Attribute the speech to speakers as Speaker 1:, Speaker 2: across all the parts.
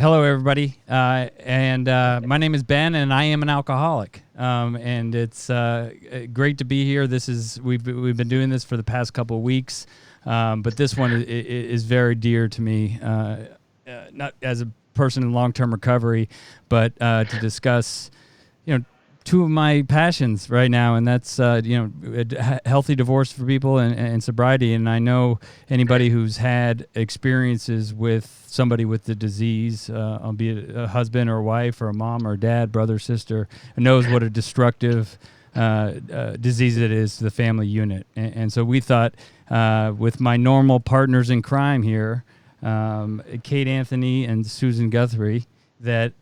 Speaker 1: Hello, everybody. My name is Ben, and I am an alcoholic. And it's great to be here. We've been doing this for the past couple of weeks, but this one is very dear to me, not as a person in long-term recovery, but to discuss, two of my passions right now, and that's healthy divorce for people and sobriety. And I know anybody who's had experiences with somebody with the disease, albeit a husband or a wife or a mom or a dad, brother, sister, knows what a destructive disease it is to the family unit. And so we thought, with my normal partners in crime here, Kate Anthony and Susan Guthrie, that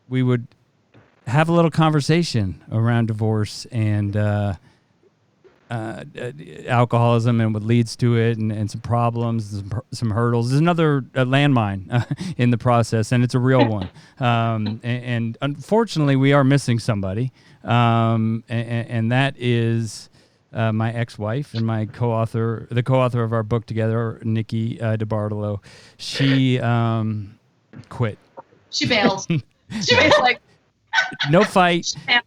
Speaker 1: we would have a little conversation around divorce and alcoholism and what leads to it, and some problems, some hurdles. There's another landmine in the process, and it's a real one. And unfortunately, we are missing somebody, and that is my ex-wife and my the co-author of our book together, Nikki DeBartolo. She quit.
Speaker 2: She bailed. She was like,
Speaker 1: no fight.
Speaker 2: That's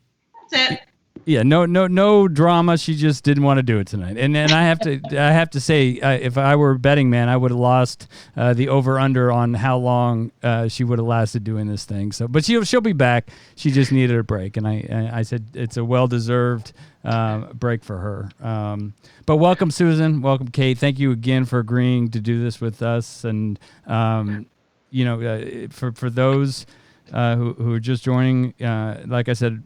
Speaker 2: it.
Speaker 1: Yeah, no drama. She just didn't want to do it tonight. And I have to say, if I were a betting man, I would have lost the over/under on how long she would have lasted doing this thing. So, but she'll be back. She just needed a break, and I said it's a well-deserved break for her. But welcome, Susan. Welcome, Kate. Thank you again for agreeing to do this with us. And for those who are just joining, like I said,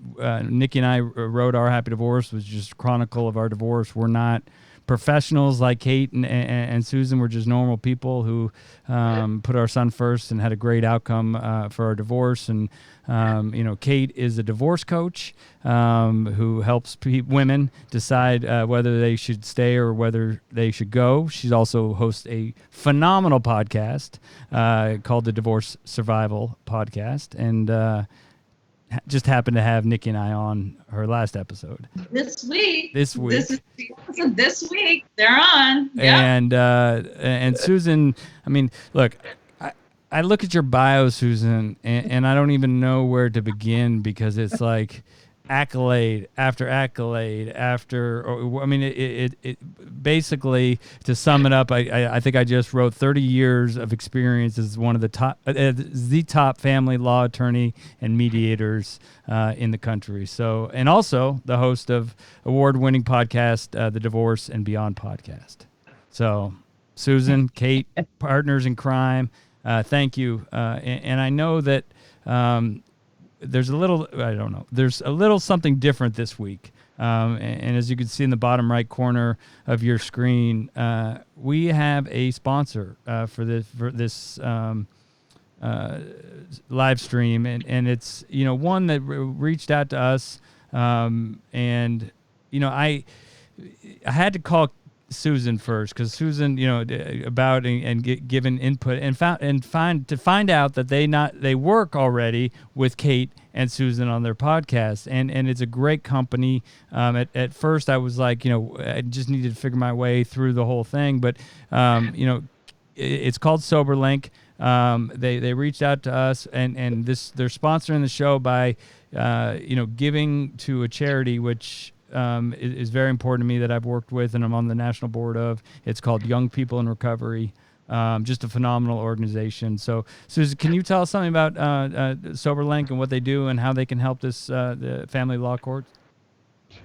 Speaker 1: Nikki and I wrote Our Happy Divorce, which is just a chronicle of our divorce. We're not professionals like Kate and Susan. We're just normal people who put our son first and had a great outcome for our divorce. And Kate is a divorce coach who helps women decide whether they should stay or whether they should go. She also hosts a phenomenal podcast called the Divorce Survival Podcast, and just happened to have Nikki and I on her last episode.
Speaker 2: This week.
Speaker 1: This
Speaker 2: is the episode this week. They're on. Yep.
Speaker 1: And Susan, I mean, look, I look at your bio, Susan, and I don't even know where to begin, because it's like accolade after accolade after. I mean, it basically, to sum it up, I think I just wrote 30 years of experience as one of the top family law attorney and mediators in the country. So, and also the host of award-winning podcast, the Divorce and Beyond podcast. So, Susan, Kate, partners in crime. Thank you. And I know that there's a little something different this week. And as you can see in the bottom right corner of your screen, we have a sponsor for this live stream. And it's, one that reached out to us. And, I had to call Susan first, because Susan, about and given input and find out that they work already with Kate and Susan on their podcast, and it's a great company. At first I was like, I just needed to figure my way through the whole thing, but it's called SoberLink. They reached out to us, and they're sponsoring the show by giving to a charity which is very important to me, that I've worked with and I'm on the national board of. It's called Young People in Recovery. Just a phenomenal organization. So, Susan, can you tell us something about SoberLink and what they do and how they can help the family law courts?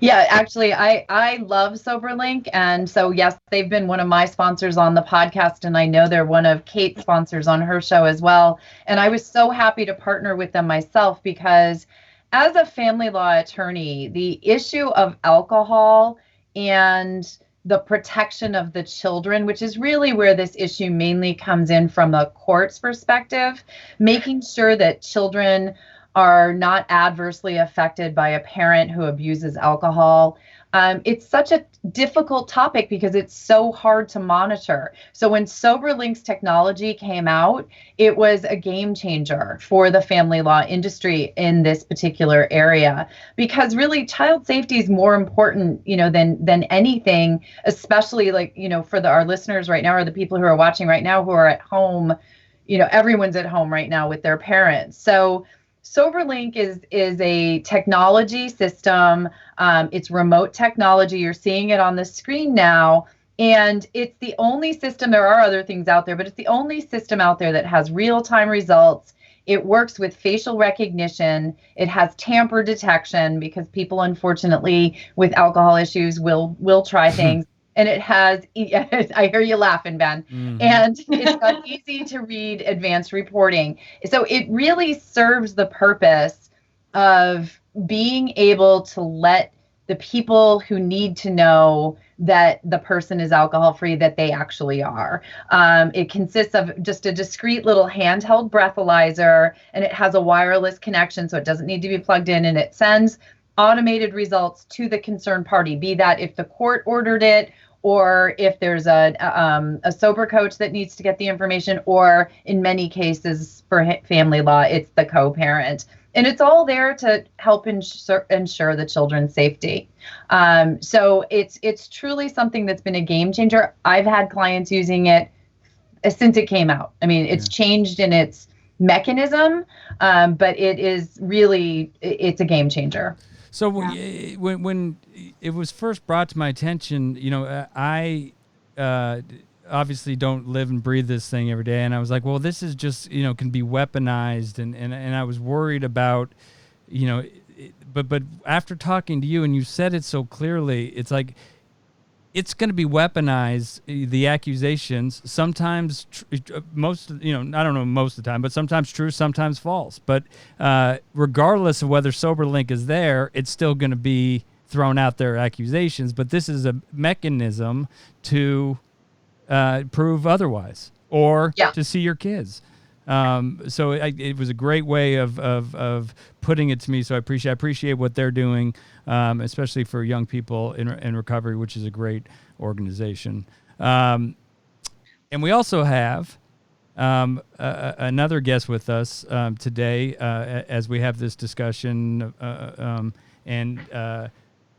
Speaker 3: Yeah, actually, I love SoberLink. And so, yes, they've been one of my sponsors on the podcast, and I know they're one of Kate's sponsors on her show as well. And I was so happy to partner with them myself, because as a family law attorney, the issue of alcohol and the protection of the children, which is really where this issue mainly comes in from a court's perspective, making sure that children are not adversely affected by a parent who abuses alcohol. It's such a difficult topic because it's so hard to monitor. So when SoberLink's technology came out, it was a game changer for the family law industry in this particular area, because really child safety is more important, than anything, especially for our listeners right now, or the people who are watching right now who are at home, everyone's at home right now with their parents. So SoberLink is a technology system. It's remote technology. You're seeing it on the screen now. And it's the only system, there are other things out there, but it's the only system out there that has real-time results. It works with facial recognition. It has tamper detection because people, unfortunately, with alcohol issues will try things. And it has, I hear you laughing, Ben.
Speaker 1: Mm-hmm.
Speaker 3: And it's got easy to read advanced reporting. So it really serves the purpose of being able to let the people who need to know that the person is alcohol free, that they actually are. It consists of just a discrete little handheld breathalyzer, and it has a wireless connection, so it doesn't need to be plugged in, and it sends automated results to the concerned party, be that if the court ordered it, or if there's a sober coach that needs to get the information, or in many cases for family law, it's the co-parent. And it's all there to help ensure the children's safety. So it's truly something that's been a game changer. I've had clients using it since it came out. I mean, it's changed in its mechanism, but it's a game changer.
Speaker 1: So when it was first brought to my attention, I obviously don't live and breathe this thing every day, and I was like, well, this is just can be weaponized, and I was worried about, but after talking to you and you said it so clearly, it's like it's going to be weaponized, the accusations, sometimes I don't know most of the time, but sometimes true, sometimes false. But regardless of whether SoberLink is there, it's still going to be thrown out there accusations. But this is a mechanism to prove otherwise, or to see your kids. So it was a great way of putting it to me. So I appreciate what they're doing, especially for young people in recovery, which is a great organization. And we also have another guest with us today as we have this discussion.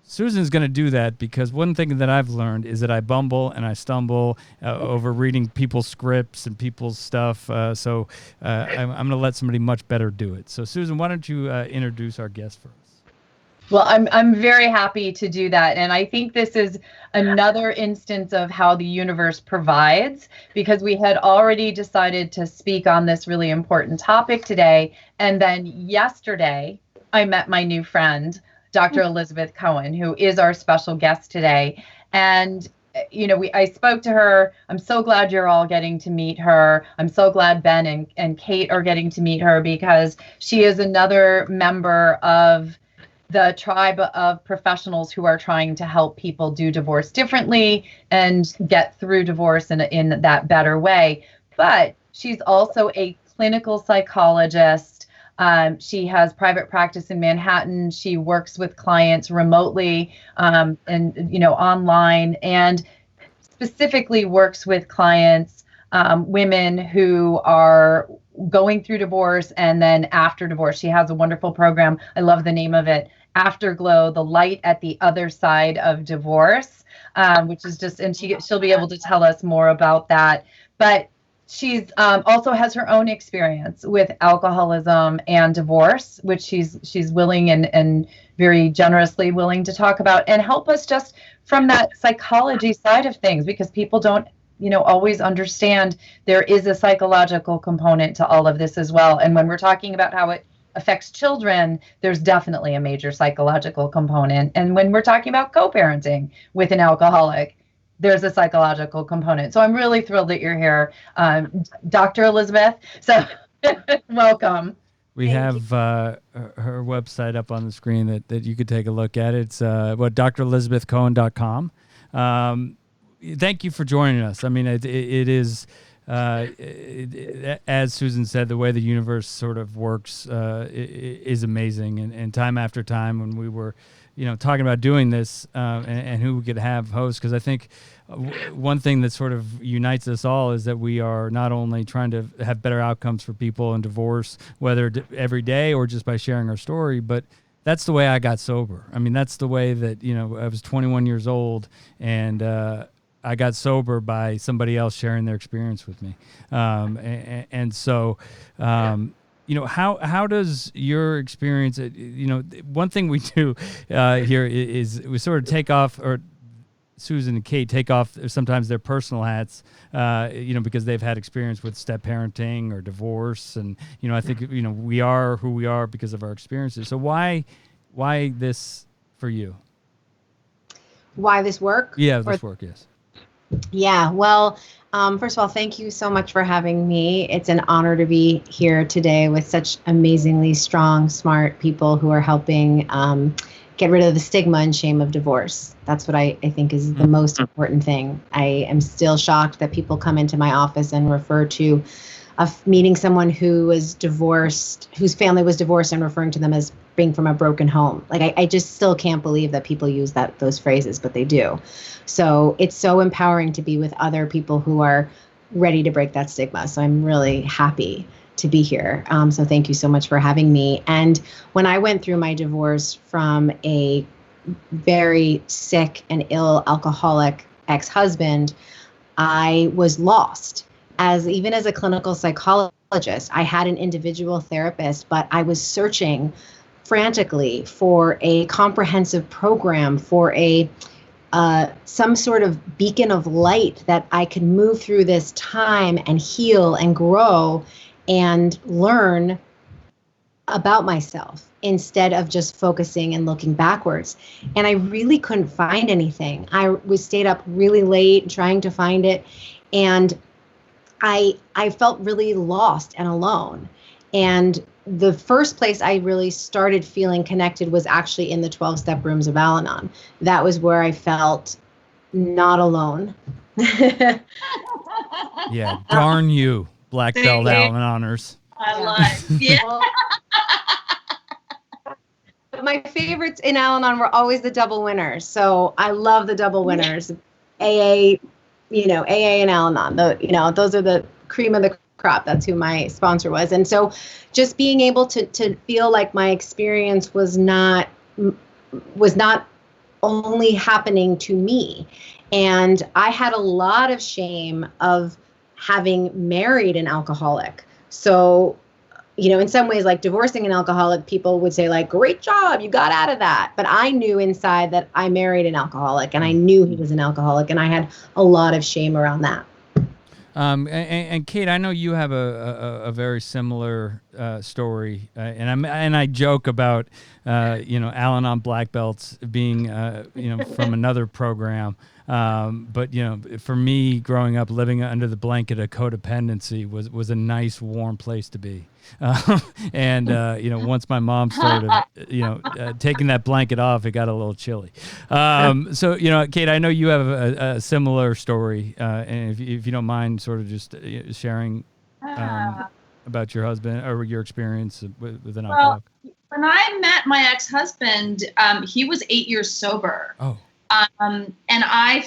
Speaker 1: Susan's going to do that because one thing that I've learned is that I bumble and I stumble over reading people's scripts and people's stuff. So I'm going to let somebody much better do it. So Susan, why don't you introduce our guest for us?
Speaker 3: Well, I'm very happy to do that. And I think this is another instance of how the universe provides, because we had already decided to speak on this really important topic today. And then yesterday, I met my new friend, Dr. Elizabeth Cohen, who is our special guest today. And, I spoke to her. I'm so glad you're all getting to meet her. I'm so glad Ben and Kate are getting to meet her, because she is another member of the tribe of professionals who are trying to help people do divorce differently and get through divorce in that better way. But she's also a clinical psychologist. She has private practice in Manhattan. She works with clients remotely and online, and specifically works with clients, women who are going through divorce and then after divorce. She has a wonderful program. I love the name of it, Afterglow, the light at the other side of divorce, which is just, and she'll be able to tell us more about that. But she's also has her own experience with alcoholism and divorce, which she's willing and very generously willing to talk about and help us just from that psychology side of things, because people don't always understand there is a psychological component to all of this as well. And when we're talking about how it affects children, there's definitely a major psychological component. And when we're talking about co-parenting with an alcoholic, there's a psychological component. So I'm really thrilled that you're here, Dr. Elizabeth. So welcome.
Speaker 1: We have her website up on the screen that you could take a look at. It's drelizabethcohen.com. Thank you for joining us. I mean, it is, as Susan said, the way the universe sort of works is amazing. And time after time when we were, talking about doing this and who we could have host, because I think one thing that sort of unites us all is that we are not only trying to have better outcomes for people in divorce, whether every day or just by sharing our story, but that's the way I got sober. I mean, that's the way that, I was 21 years old and I got sober by somebody else sharing their experience with me. And so, how does your experience, one thing we do here is we sort of take off, or Susan and Kate take off sometimes their personal hats, because they've had experience with step parenting or divorce. And, I think, we are who we are because of our experiences. So why this for you?
Speaker 4: Why this work?
Speaker 1: Yeah, this work, yes.
Speaker 4: Yeah, well, first of all, thank you so much for having me. It's an honor to be here today with such amazingly strong, smart people who are helping get rid of the stigma and shame of divorce. That's what I think is the most important thing. I am still shocked that people come into my office and refer to meeting someone who was divorced, whose family was divorced, and referring to them as being from a broken home. Like I just still can't believe that people use those phrases, but they do. So it's so empowering to be with other people who are ready to break that stigma. So I'm really happy to be here. So thank you so much for having me. And when I went through my divorce from a very sick and ill alcoholic ex-husband, I was lost. Even as a clinical psychologist, I had an individual therapist, but I was searching frantically for a comprehensive program, for some sort of beacon of light that I could move through this time and heal and grow and learn about myself instead of just focusing and looking backwards. And I really couldn't find anything. I stayed up really late trying to find it. And I felt really lost and alone. And the first place I really started feeling connected was actually in the 12-step rooms of Al-Anon. That was where I felt not alone.
Speaker 1: Yeah, darn you, black belt Al-Anoners.
Speaker 2: I lied. Yeah.
Speaker 4: My favorites in Al-Anon were always the double winners. So I love the double winners. AA, AA and Al-Anon, those are the cream of the crop. That's who my sponsor was. And so just being able to feel like my experience was not only happening to me. And I had a lot of shame of having married an alcoholic. So, in some ways, like divorcing an alcoholic, people would say like, great job, you got out of that. But I knew inside that I married an alcoholic, and I knew he was an alcoholic, and I had a lot of shame around that.
Speaker 1: And Kate, I know you have a very similar story, and I joke about Al-Anon black belts being from another program, but for me, growing up living under the blanket of codependency was a nice warm place to be. And once my mom started taking that blanket off, it got a little chilly. So Kate, I know you have a similar story, and if you don't mind sort of just sharing about your husband or your experience with an alcoholic.
Speaker 2: When I met my ex-husband, he was 8 years sober.
Speaker 1: Oh.
Speaker 2: And I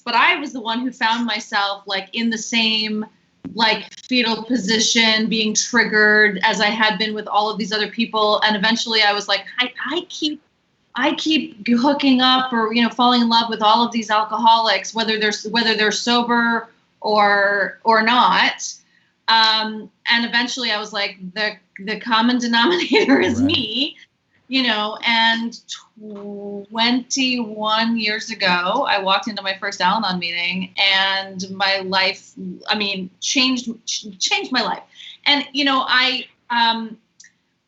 Speaker 2: but I was the one who found myself like in the same like fetal position, being triggered as I had been with all of these other people. And eventually I was like, I keep hooking up or, falling in love with all of these alcoholics, whether they're sober or not. And eventually I was like, the common denominator is me, and 21 years ago, I walked into my first Al-Anon meeting and my life, changed my life. And,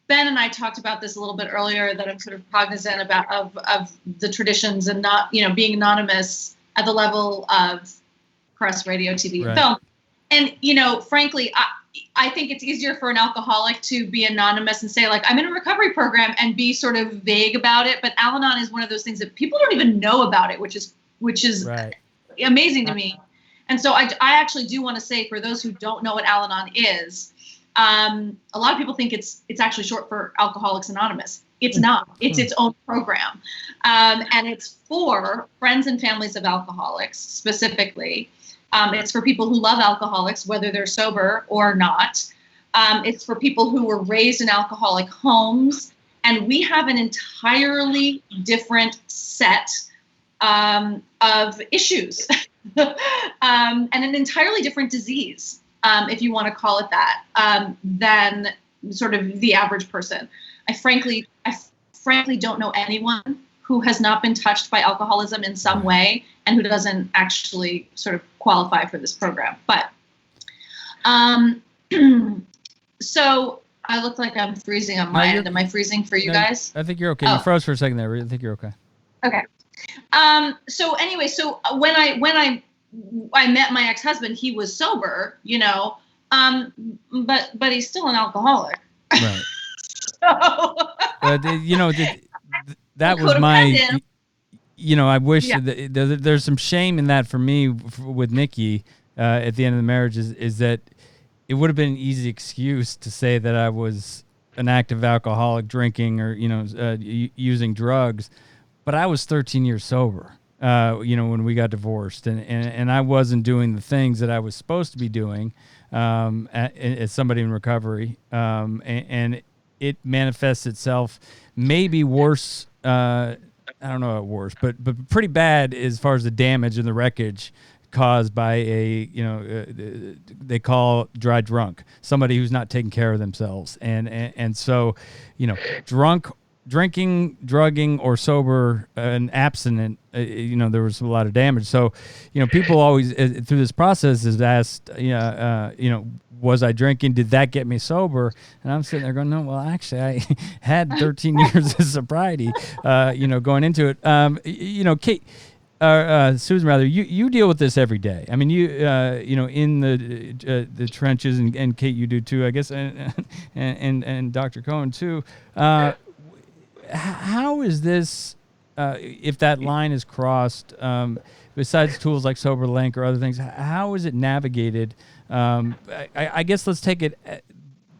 Speaker 2: Ben and I talked about this a little bit earlier, that I'm sort of cognizant of the traditions and not, being anonymous at the level of press, radio, TV, and film. And, frankly, I think it's easier for an alcoholic to be anonymous and say, like, I'm in a recovery program and be sort of vague about it. But Al-Anon is one of those things that people don't even know about it, which is amazing to me. And so I actually do want to say, for those who don't know what Al-Anon is, a lot of people think it's actually short for Alcoholics Anonymous. It's not. It's its own program. And it's for friends and families of alcoholics specifically. It's for people who love alcoholics, whether they're sober or not. It's for people who were raised in alcoholic homes. And we have an entirely different set of issues and an entirely different disease, if you want to call it that, than sort of the average person. I frankly don't know anyone who has not been touched by alcoholism in some way and who doesn't actually sort of qualify for this program. But so I look like I'm freezing on my end. Am I freezing for you guys?
Speaker 1: I think you're okay. You froze for a second there. I think you're okay.
Speaker 2: Okay. So anyway, so when I met my ex-husband, he was sober, you know, but he's still an alcoholic.
Speaker 1: Right.
Speaker 2: So,
Speaker 1: you know, that was my, you know, I wish there's some shame in that for me with Nikki at the end of the marriage is that it would have been an easy excuse to say that I was an active alcoholic, drinking or, you know, using drugs. But I was 13 years sober, you know, when we got divorced, and I wasn't doing the things that I was supposed to be doing as somebody in recovery, and it manifests itself maybe worse. I don't know about worse, but pretty bad as far as the damage and the wreckage caused by a, you know, they call dry drunk, somebody who's not taking care of themselves, and so, you know, drinking, drugging, or sober and abstinent, you know, there was a lot of damage. So, you know, people always through this process is asked, you know, was I drinking? Did that get me sober? And I'm sitting there going, no, well, actually, I had 13 years of sobriety, you know, going into it. You know, Kate, Susan, rather, you deal with this every day. I mean, you know, in the trenches, and Kate, you do too, I guess, and Dr. Cohen too. How is this, if that line is crossed, besides tools like SoberLink or other things, how is it navigated? I guess let's take it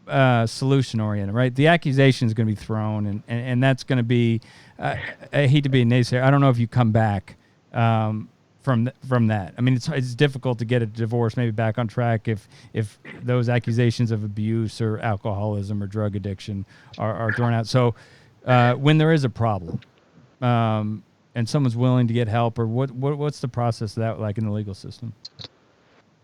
Speaker 1: solution-oriented, right? The accusation is going to be thrown, and that's going to be, I hate to be a naysayer, I don't know if you come back from that. I mean, it's difficult to get a divorce maybe back on track if those accusations of abuse or alcoholism or drug addiction are thrown out. So when there is a problem and someone's willing to get help, or what's the process of that like in the legal system?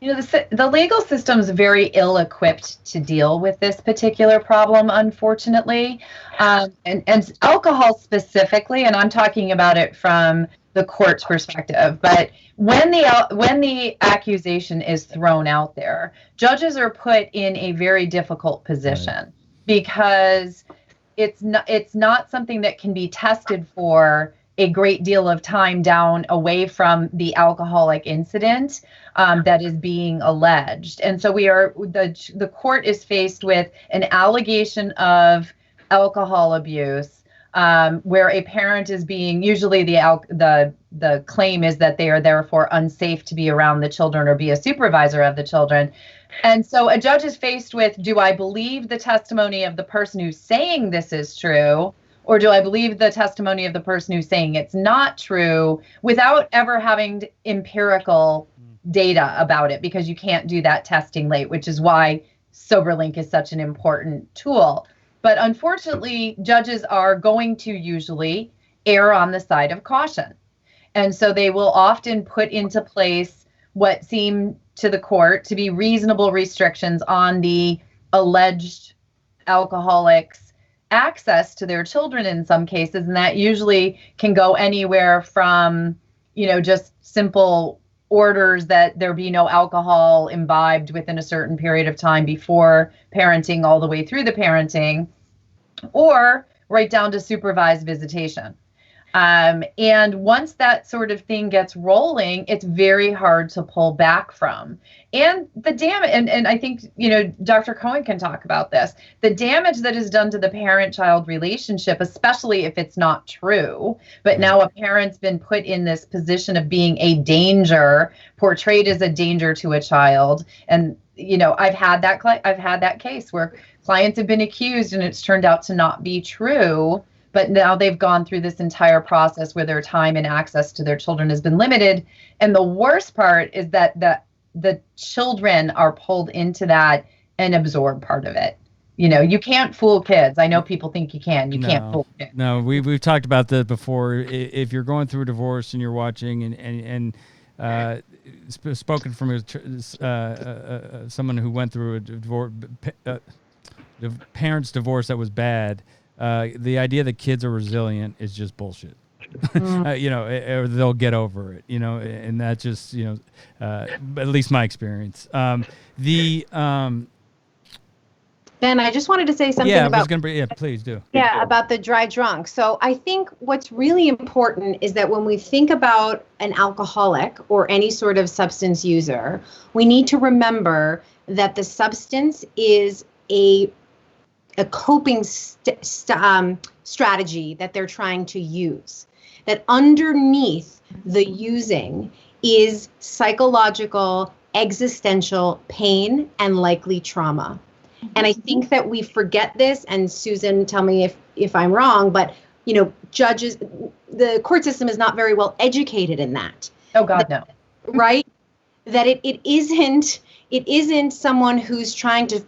Speaker 3: You know, the legal system is very ill-equipped to deal with this particular problem, unfortunately, and alcohol specifically. And I'm talking about it from the court's perspective. But when the accusation is thrown out there, judges are put in a very difficult position because it's not something that can be tested for a great deal of time down away from the alcoholic incident that is being alleged. And so the court is faced with an allegation of alcohol abuse where a parent is being, usually the claim is that they are therefore unsafe to be around the children or be a supervisor of the children. And so a judge is faced with, do I believe the testimony of the person who's saying this is true, or do I believe the testimony of the person who's saying it's not true without ever having empirical data about it, because you can't do that testing late, which is why SoberLink is such an important tool. But unfortunately, judges are going to usually err on the side of caution. And so they will often put into place what seem to the court to be reasonable restrictions on the alleged alcoholics' access to their children in some cases. And that usually can go anywhere from, you know, just simple orders that there be no alcohol imbibed within a certain period of time before parenting all the way through the parenting, or right down to supervised visitation. And once that sort of thing gets rolling, it's very hard to pull back from. And the damage, and I think, you know, Dr. Cohen can talk about this, the damage that is done to the parent-child relationship, especially if it's not true, but now a parent's been put in this position of being a danger, portrayed as a danger to a child. And, you know, I've had that case where clients have been accused and it's turned out to not be true. But now they've gone through this entire process where their time and access to their children has been limited. And the worst part is that the children are pulled into that and absorb part of it. You can't fool kids. I know people think you can. You can't fool kids.
Speaker 1: No, we've talked about that before. If you're going through a divorce and you're watching and spoken from someone who went through a divorce, the parents' divorce that was bad, the idea that kids are resilient is just bullshit. Or they'll get over it, and that's just, at least my experience.
Speaker 4: Ben, I just wanted to say something about.
Speaker 1: Please do.
Speaker 4: Yeah, about the dry drunk. So I think what's really important is that when we think about an alcoholic or any sort of substance user, we need to remember that the substance is a coping strategy that they're trying to use. That underneath the using is psychological, existential pain and likely trauma. And I think that we forget this, and Susan, tell me if I'm wrong, but judges, the court system is not very well educated in that.
Speaker 3: Oh God, no.
Speaker 4: Right? That it isn't someone who's trying to,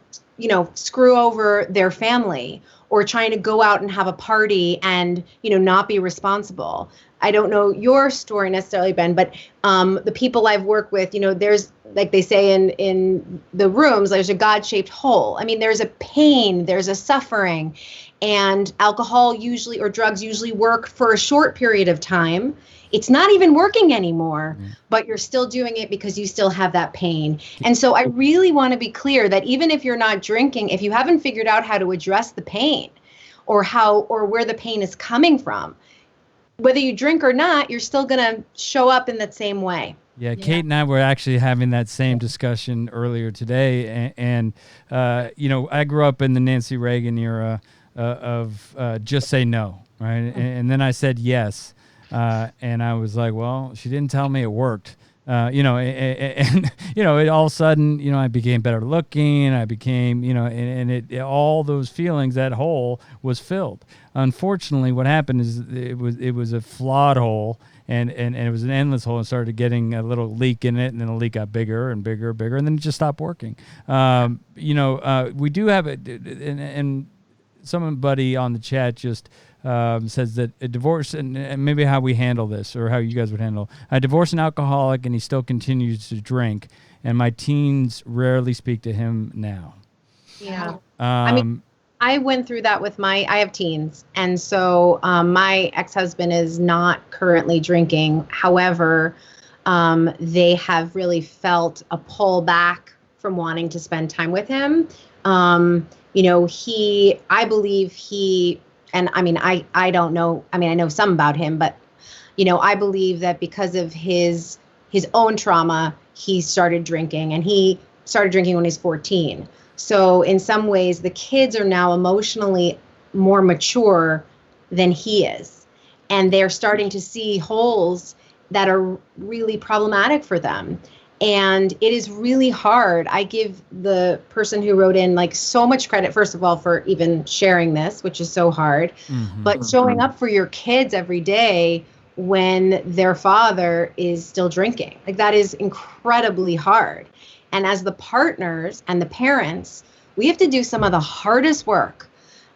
Speaker 4: screw over their family or trying to go out and have a party and, not be responsible. I don't know your story necessarily, Ben, but the people I've worked with, there's, like they say in the rooms, there's a God-shaped hole. I mean, there's a pain, there's a suffering, and alcohol usually, or drugs usually work for a short period of time. It's not even working anymore, but you're still doing it because you still have that pain. And so I really want to be clear that even if you're not drinking, if you haven't figured out how to address the pain or where the pain is coming from, whether you drink or not, you're still going to show up in that same way.
Speaker 1: Yeah, Kate and I were actually having that same discussion earlier today. And I grew up in the Nancy Reagan era of just say no, right? And then I said yes. And I was like, well, she didn't tell me it worked. All of a sudden, I became better looking. I became, all those feelings, that hole was filled. Unfortunately, what happened is it was a flawed hole, and it was an endless hole, and started getting a little leak in it, and then the leak got bigger and bigger and bigger, and then it just stopped working. We do have it, and somebody on the chat just says that a divorce, and maybe how we handle this, or how you guys would handle a divorce, an alcoholic, and he still continues to drink, and my teens rarely speak to him now.
Speaker 4: Yeah. I went through that with I have teens. And so my ex-husband is not currently drinking. However, they have really felt a pull back from wanting to spend time with him. I believe and I don't know, I know some about him, but, I believe that because of his own trauma, he started drinking, and he started drinking when he was 14. So in some ways, the kids are now emotionally more mature than he is. And they're starting to see holes that are really problematic for them. And it is really hard. I give the person who wrote in so much credit, first of all, for even sharing this, which is so hard, but showing up for your kids every day when their father is still drinking. That is incredibly hard. And as the partners and the parents, we have to do some of the hardest work.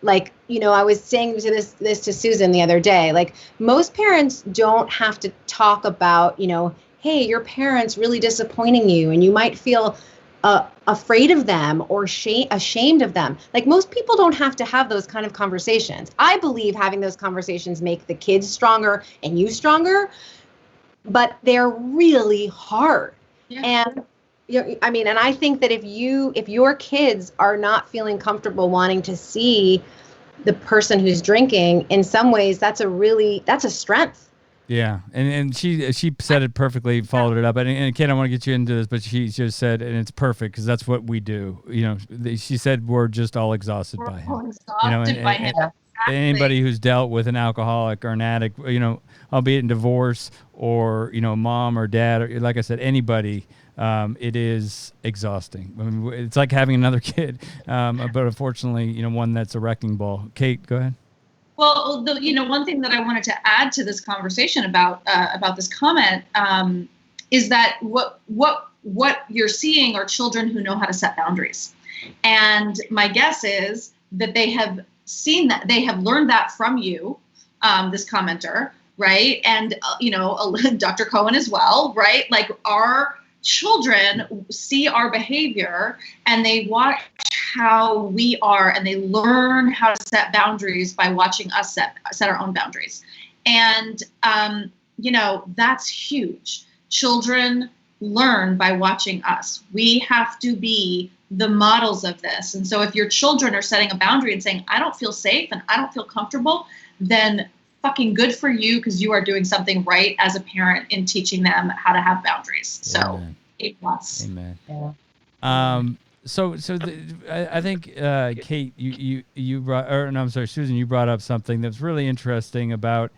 Speaker 4: I was saying this to Susan the other day, most parents don't have to talk about, hey, your parents really disappointing you, and you might feel afraid of them or ashamed of them. Most people don't have to have those kind of conversations. I believe having those conversations make the kids stronger and you stronger, but they're really hard. Yeah. And and I think that if your kids are not feeling comfortable wanting to see the person who's drinking, in some ways, that's a strength.
Speaker 1: Yeah, and she said it perfectly, followed it up. And Kate, I want to get you into this, but she just said, and it's perfect because that's what we do. She said we're just all exhausted by him.
Speaker 2: Exactly.
Speaker 1: Anybody who's dealt with an alcoholic or an addict, albeit in divorce or mom or dad, or like I said, anybody. It is exhausting. It's like having another kid, but unfortunately, one that's a wrecking ball. Kate, go ahead.
Speaker 2: Well, one thing that I wanted to add to this conversation about this comment is that what you're seeing are children who know how to set boundaries. And my guess is that they have seen that, they have learned that from you, this commenter, right? And, Dr. Cohen as well, right? Like, our children see our behavior and they watch how we are, and they learn how to set boundaries by watching us set our own boundaries. And, that's huge. Children learn by watching us. We have to be the models of this. And so if your children are setting a boundary and saying, I don't feel safe and I don't feel comfortable, then fucking good for you, because you are doing something right as a parent in teaching them how to have boundaries. So A+.
Speaker 1: Amen.
Speaker 3: Yeah.
Speaker 1: I think Kate, you brought, or no, I'm sorry, Susan, you brought up something that's really interesting about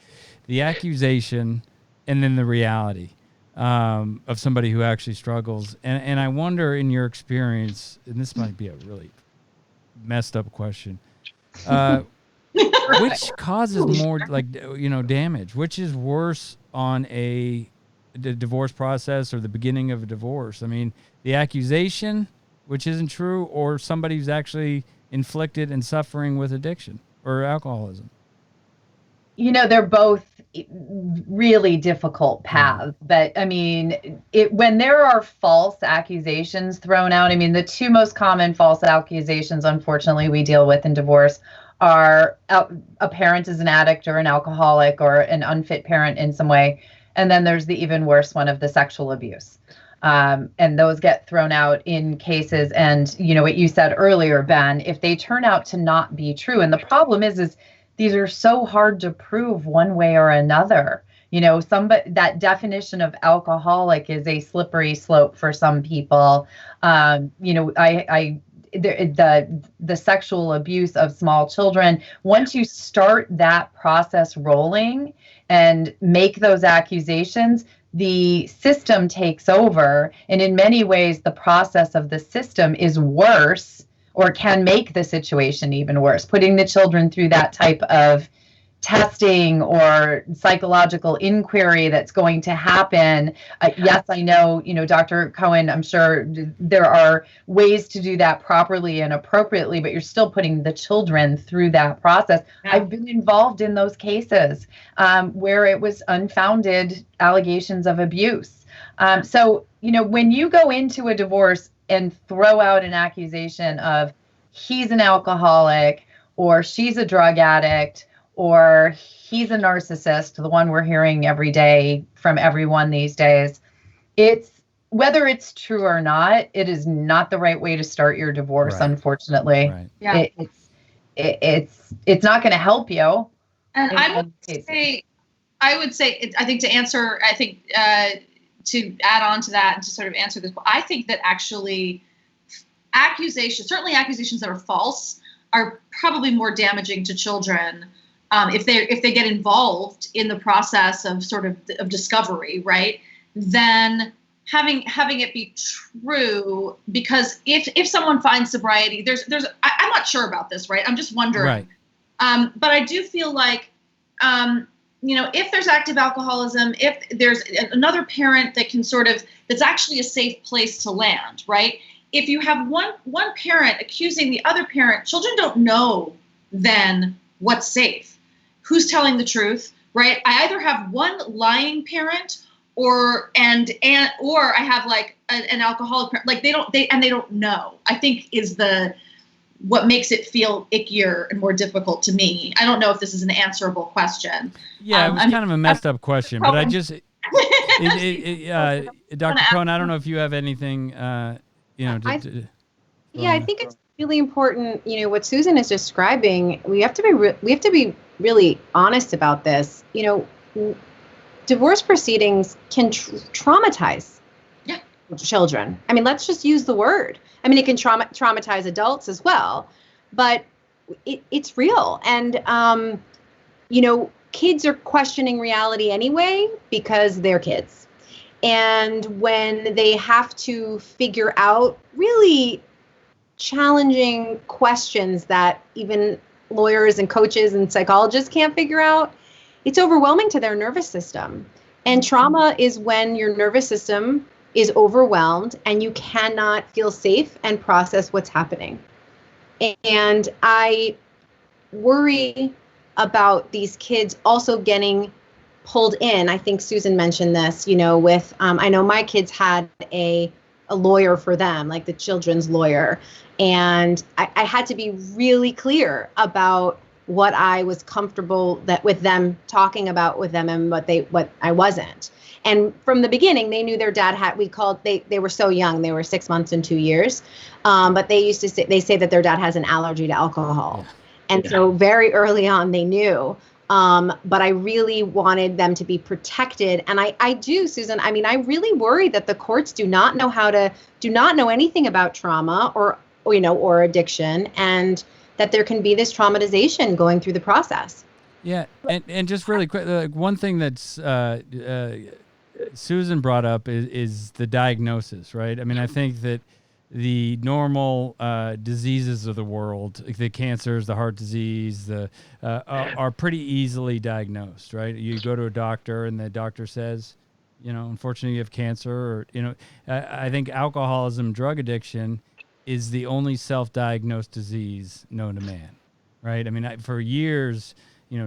Speaker 1: the accusation and then the reality of somebody who actually struggles. And I wonder, in your experience, and this might be a really messed up question, which causes more damage? Which is worse on the divorce process or the beginning of a divorce? I mean, the accusation, which isn't true, or somebody who's actually inflicted and suffering with addiction or alcoholism?
Speaker 3: They're both really difficult paths. But I mean, when there are false accusations thrown out, I mean, the two most common false accusations, unfortunately, we deal with in divorce are a parent is an addict or an alcoholic or an unfit parent in some way. And then there's the even worse one of the sexual abuse. And those get thrown out in cases. And, what you said earlier, Ben, if they turn out to not be true. And the problem is these are so hard to prove one way or another. That definition of alcoholic is a slippery slope for some people. The sexual abuse of small children, once you start that process rolling and make those accusations, the system takes over. And in many ways, the process of the system is worse, or can make the situation even worse. Putting the children through that type of testing or psychological inquiry that's going to happen. Yes, I know, Dr. Cohen, I'm sure there are ways to do that properly and appropriately, but you're still putting the children through that process. Yeah. I've been involved in those cases where it was unfounded allegations of abuse. So, when you go into a divorce and throw out an accusation of he's an alcoholic or she's a drug addict, or he's a narcissist, the one we're hearing every day from everyone these days, whether it's true or not, it is not the right way to start your divorce, right. Unfortunately. Right. Yeah. It's not going to help you.
Speaker 2: And I would say, I think to answer, to add on to that and to sort of answer this, I think that actually certainly accusations that are false, are probably more damaging to children if they get involved in the process of sort of discovery, right? Then having it be true, because if someone finds sobriety, I'm not sure about this, right? I'm just wondering. Right. But I do feel like, if there's active alcoholism, if there's another parent that can that's actually a safe place to land, right? If you have one parent accusing the other parent, children don't know then what's safe. Who's telling the truth, right? I either have one lying parent or I have like an alcoholic parent. Like they don't know, I think is what makes it feel ickier and more difficult to me. I don't know if this is an answerable question.
Speaker 1: Yeah, it was kind of a messed up question, but I just, Dr. Cohen, I don't know if you have anything, I think
Speaker 4: it's really important. What Susan is describing. We have to be really honest about this. Divorce proceedings can traumatize children. I mean, let's just use the word. I mean, it can traumatize adults as well, but it's real. And, kids are questioning reality anyway because they're kids. And when they have to figure out really challenging questions that even lawyers and coaches and psychologists can't figure out, it's overwhelming to their nervous system. And trauma is when your nervous system is overwhelmed and you cannot feel safe and process what's happening. And I worry about these kids also getting pulled in. I think Susan mentioned this, with, I know my kids had a lawyer for them, like the children's lawyer. And I had to be really clear about what I was comfortable with them talking about with them and what I wasn't. And from the beginning, they knew their dad they were so young, they were 6 months and 2 years. But they say that their dad has an allergy to alcohol. Yeah. And so very early on, they knew. But I really wanted them to be protected. And I do, Susan. I mean, I really worry that the courts do not know anything about trauma or addiction, and that there can be this traumatization going through the process.
Speaker 1: Yeah. And just really quick, one thing that's Susan brought up is the diagnosis, right? I mean, I think that the normal diseases of the world, like the cancers, the heart disease, are pretty easily diagnosed, right? You go to a doctor and the doctor says, unfortunately you have cancer, or, I think alcoholism, drug addiction is the only self-diagnosed disease known to man, right? I mean, for years,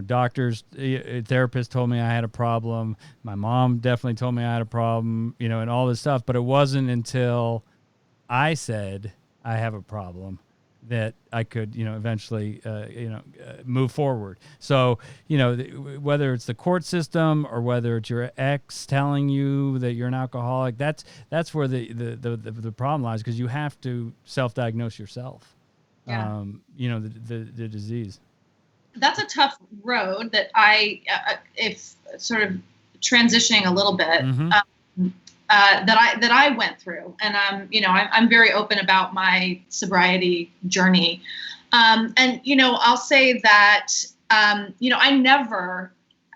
Speaker 1: doctors, therapists told me I had a problem. My mom definitely told me I had a problem, and all this stuff, but it wasn't until I said I have a problem that I could, eventually, move forward. So, whether it's the court system or whether it's your ex telling you that you're an alcoholic, that's where the problem lies, because you have to self-diagnose yourself.
Speaker 2: Yeah.
Speaker 1: The disease.
Speaker 2: That's a tough road that if sort of transitioning a little bit. Mm-hmm. That I went through, and I'm very open about my sobriety journey, and I'll say that I never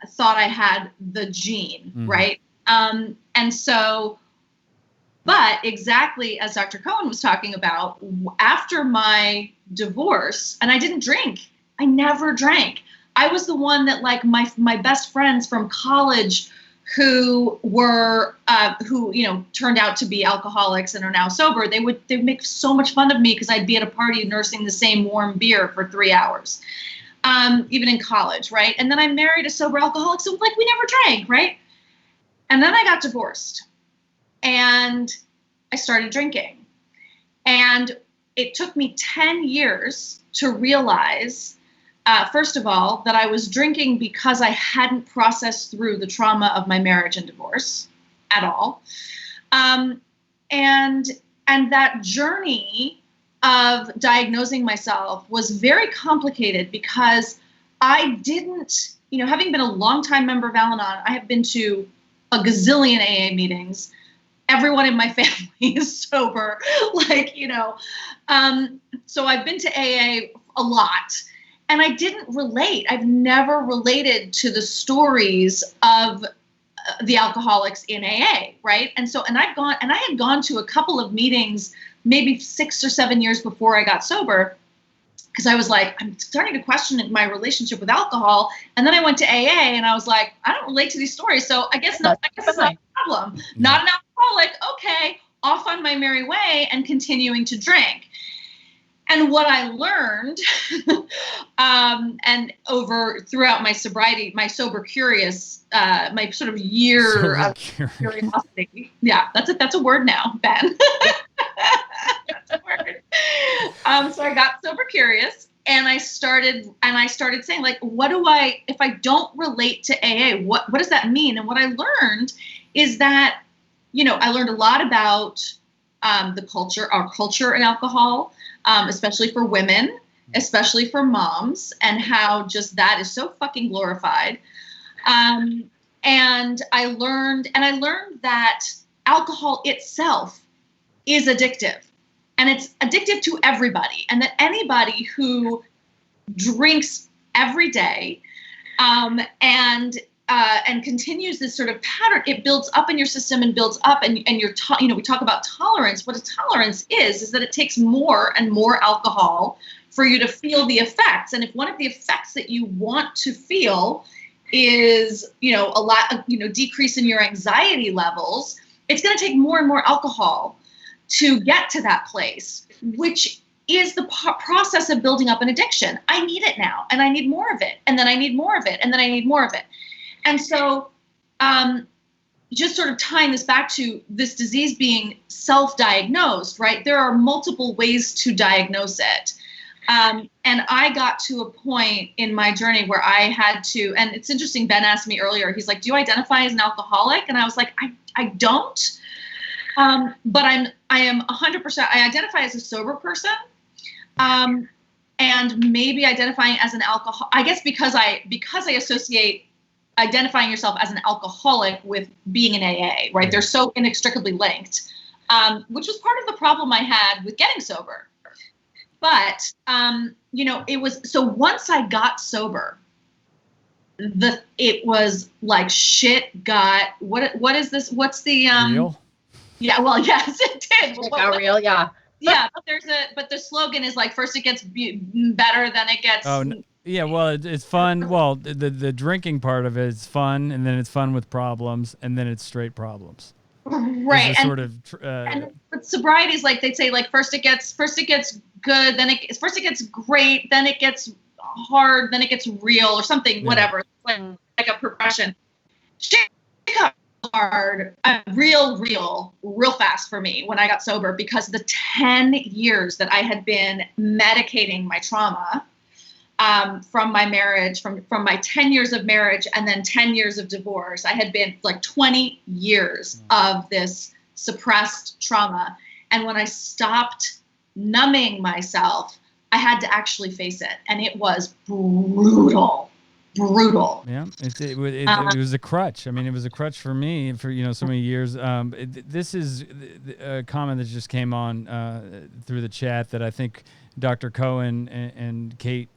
Speaker 2: thought I had the gene, mm-hmm. right, and so, but exactly as Dr. Cohen was talking about, after my divorce, and I didn't drink, I never drank. I was the one that, like, my best friends from college who turned out to be alcoholics and are now sober, they'd make so much fun of me because I'd be at a party nursing the same warm beer for 3 hours, even in college, right? And then I married a sober alcoholic, so we never drank, right? And then I got divorced, and I started drinking, and it took me 10 years to realize, first of all, that I was drinking because I hadn't processed through the trauma of my marriage and divorce at all. And that journey of diagnosing myself was very complicated because I didn't, having been a longtime member of Al-Anon, I have been to a gazillion AA meetings. Everyone in my family is sober, so I've been to AA a lot. And I didn't relate. I've never related to the stories of the alcoholics in AA, right? And I had gone to a couple of meetings, maybe 6 or 7 years before I got sober, because I was like, I'm starting to question my relationship with alcohol. And then I went to AA, and I was like, I don't relate to these stories, so I guess it's not a problem. Yeah. Not an alcoholic. Okay, off on my merry way and continuing to drink. And what I learned, and throughout my sobriety, my sober curious, my sort of year of curiosity. Yeah, that's a word now, Ben. That's a word. So I got sober curious, and I started saying, like, if I don't relate to AA, what does that mean? And what I learned is that, I learned a lot about our culture in alcohol. Especially for women, especially for moms, and how just that is so fucking glorified. And I learned that alcohol itself is addictive, and it's addictive to everybody, and that anybody who drinks every day, and continues this sort of pattern, it builds up in your system and builds up, and we talk about tolerance. What a tolerance is that it takes more and more alcohol for you to feel the effects. And if one of the effects that you want to feel is, a lot of, decrease in your anxiety levels, it's going to take more and more alcohol to get to that place, which is the process of building up an addiction. I need it now, and I need more of it, and then I need more of it, and then I need more of it. And so just sort of tying this back to this disease being self-diagnosed, right? There are multiple ways to diagnose it. And I got to a point in my journey where I had to, and it's interesting, Ben asked me earlier, he's like, do you identify as an alcoholic? And I was like, I don't. But I am 100%, I identify as a sober person. And maybe identifying as an alcohol, I guess because I associate identifying yourself as an alcoholic with being in AA, right? They're so inextricably linked, which was part of the problem I had with getting sober. But, it was, so once I got sober, it was like shit got, what is this? What's the,
Speaker 1: real?
Speaker 2: Yeah, well, yes, it did.
Speaker 3: It got real, yeah.
Speaker 2: Yeah, but the slogan is like, first it gets better, then it gets.
Speaker 1: Oh, yeah, well, it's fun. Well, the drinking part of it is fun, and then it's fun with problems, and then it's straight problems.
Speaker 2: Right. And,
Speaker 1: sort of,
Speaker 2: but sobriety is like, they'd say like, first it gets good, then first it gets great, then it gets hard, then it gets real or something, whatever. It's like a progression. Shit got hard, real fast for me when I got sober, because the 10 years that I had been medicating my trauma, from my marriage, from my 10 years of marriage and then 10 years of divorce, I had been like 20 years of this suppressed trauma. And when I stopped numbing myself, I had to actually face it. And it was brutal.
Speaker 1: Yeah, it was a crutch. I mean, it was a crutch for me for so many years. This is a comment that just came on through the chat that I think Dr. Cohen and Kate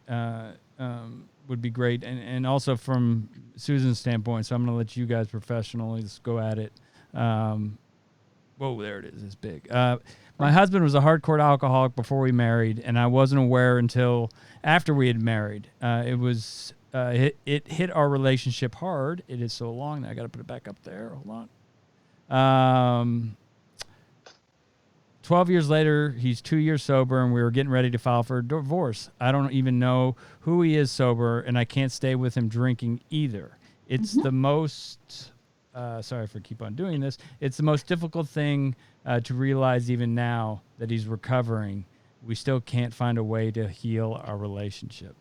Speaker 1: would be great, and also from Susan's standpoint. So I'm going to let you guys professionally just go at it. Whoa, there it is. It's big. My husband was a hardcore alcoholic before we married, and I wasn't aware until after we had married. It hit our relationship hard. It is so long that I got to put it back up there. Hold on. 12 years later, he's 2 years sober, and we were getting ready to file for a divorce. I don't even know who he is sober, and I can't stay with him drinking either. It's the most, sorry for keep on doing this. It's the most difficult thing to realize even now that he's recovering. We still can't find a way to heal our relationship.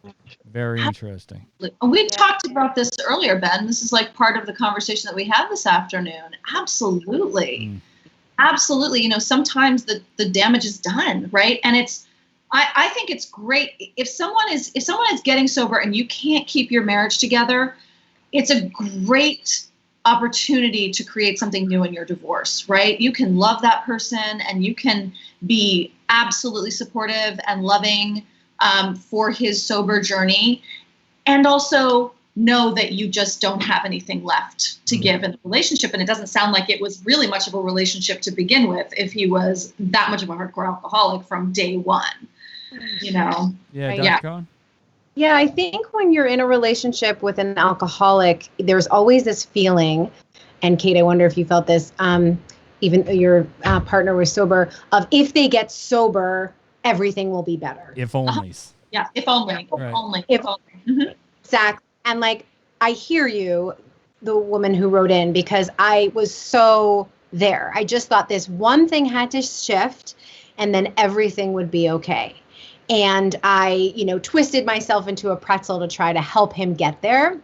Speaker 1: Very interesting.
Speaker 2: We talked about this earlier, Ben. This is like part of the conversation that we had this afternoon. Absolutely. Absolutely. Sometimes the damage is done, right? And I think it's great if someone is getting sober and you can't keep your marriage together, it's a great opportunity to create something new in your divorce, right? You can love that person and you can be absolutely supportive and loving for his sober journey, and also know that you just don't have anything left to give in the relationship. And it doesn't sound like it was really much of a relationship to begin with if he was that much of a hardcore alcoholic from day one,
Speaker 1: Yeah, Dr. Cohen?
Speaker 4: Yeah, I think when you're in a relationship with an alcoholic, there's always this feeling, and Kate, I wonder if you felt this, even though your partner was sober, of if they get sober, everything will be better.
Speaker 1: If only.
Speaker 2: Yeah, if only.
Speaker 1: Right.
Speaker 2: If only.
Speaker 4: Exactly. And I hear you, the woman who wrote in, because I was so there. I just thought this one thing had to shift and then everything would be okay. And I, twisted myself into a pretzel to try to help him get there.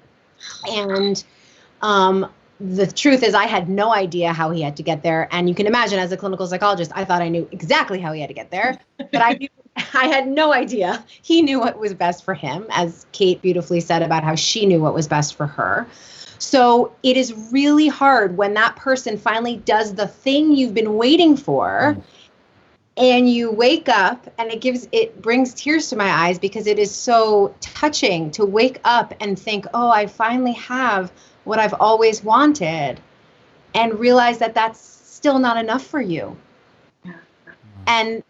Speaker 4: And the truth is I had no idea how he had to get there. And you can imagine, as a clinical psychologist, I thought I knew exactly how he had to get there. But I had no idea. He knew what was best for him, as Kate beautifully said about how she knew what was best for her. So it is really hard when that person finally does the thing you've been waiting for. And you wake up, and it brings tears to my eyes, because it is so touching to wake up and think, oh, I finally have what I've always wanted, and realize that that's still not enough for you. And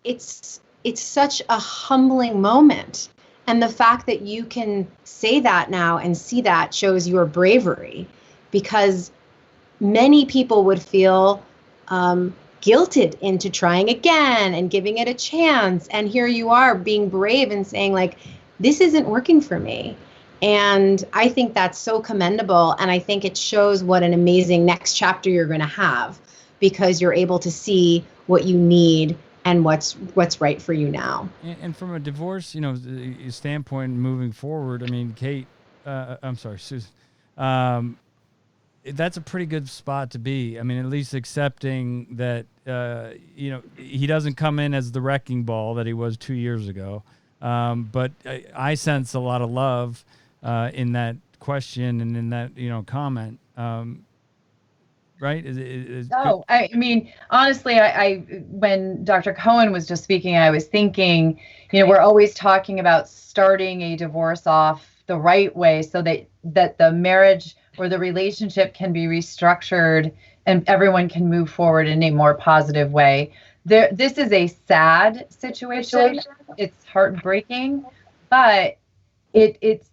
Speaker 4: it's such a humbling moment. And the fact that you can say that now and see that shows your bravery, because many people would feel guilted into trying again and giving it a chance. And here you are being brave and saying, like, this isn't working for me. And I think that's so commendable. And I think it shows what an amazing next chapter you're going to have, because you're able to see what you need and what's right for you now.
Speaker 1: And from a divorce, standpoint moving forward, I mean, Kate, I'm sorry, Susan, that's a pretty good spot to be. I mean, at least accepting that, he doesn't come in as the wrecking ball that he was 2 years ago. But I sense a lot of love in that question and in that, comment. Right?
Speaker 3: I mean, honestly, I when Dr. Cohen was just speaking, I was thinking, we're always talking about starting a divorce off the right way so that the marriage or the relationship can be restructured and everyone can move forward in a more positive way. This is a sad situation. It's heartbreaking, but it's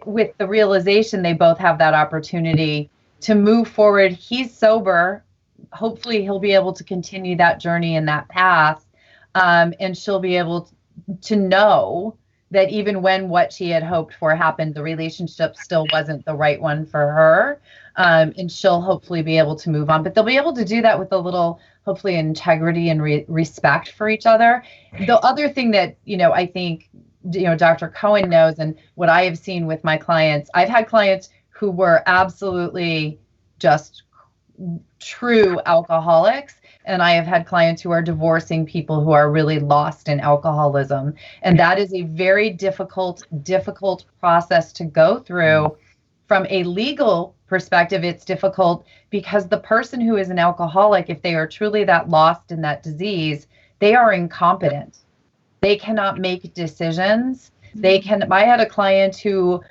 Speaker 3: with the realization they both have that opportunity to move forward. He's sober. Hopefully he'll be able to continue that journey and that path. And she'll be able to know that even when what she had hoped for happened, the relationship still wasn't the right one for her. And she'll hopefully be able to move on. But they'll be able to do that with a little, hopefully, integrity and respect for each other. The other thing that, I think, Dr. Cohen knows, and what I have seen with my clients, I've had clients who were absolutely just true alcoholics. And I have had clients who are divorcing people who are really lost in alcoholism. And that is a very difficult process to go through. From a legal perspective, it's difficult because the person who is an alcoholic, if they are truly that lost in that disease, they are incompetent. They cannot make decisions. I had a client who